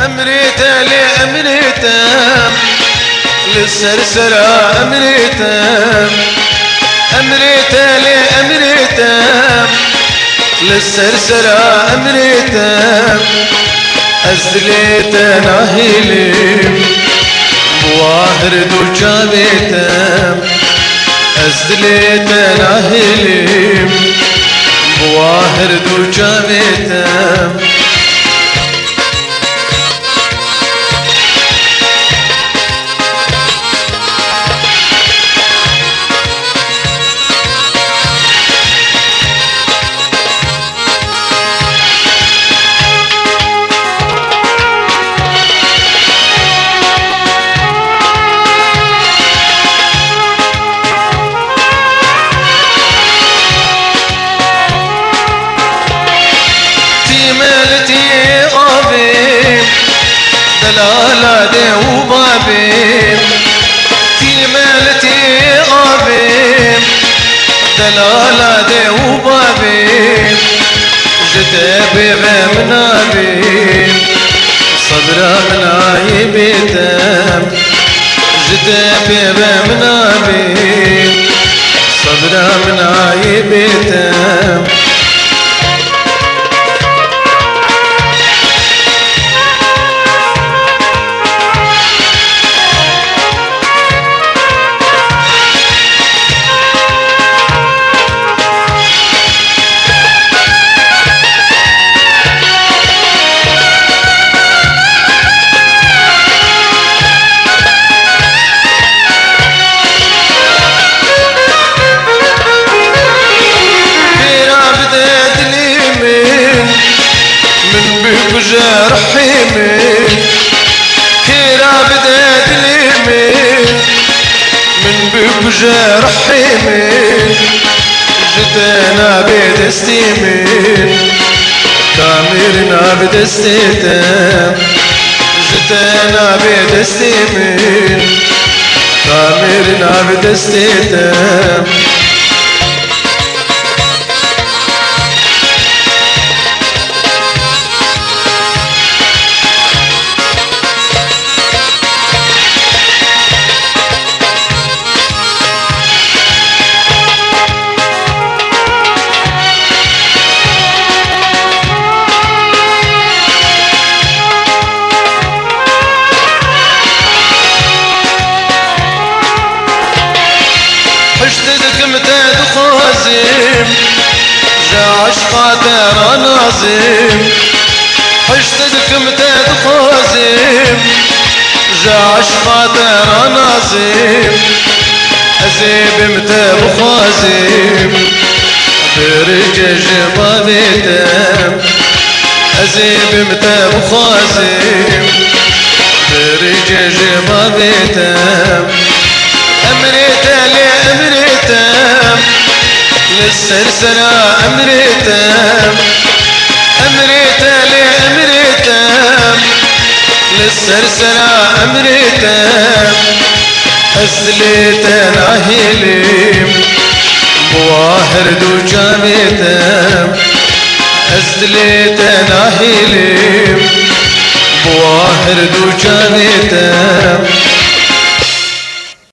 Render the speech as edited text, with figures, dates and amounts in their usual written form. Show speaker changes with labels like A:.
A: أمريته لأمريته للسرسرة أمريته أمريته لأمريته للسرسرة أمريته أزليته ناهيلي بواهر دو جابيته أزليته ناهيلي بواهر دو جابيته دلالة دي وبابي تيمالتي غابي دلالة دي وبابي جتابي بمنابي صدر مناي بيتم جتابي بمنابي صدر مناي بيتم جرحيمي كيرا بدات اليمين من بيب جرحيمي جتنا بدستيمين كاميرنا بدستيتم جتنا بدستيمين كاميرنا بدستيتم حشتك متاد خوازيم جا عشقا ترى نازيم حشتك متاد خوازيم جا عشقا ترى نازيم أزيب متاب خوازيم برجج بابيتم أزيب متاب خوازيم برجج بابيتم أمريته لأمريته للسرسرة أمريته أمريته لأمريته للسرسرة أمريته أزليته ناهيلي بواهر دو جابيته أزليته ناهيلي بواهر دو جابيته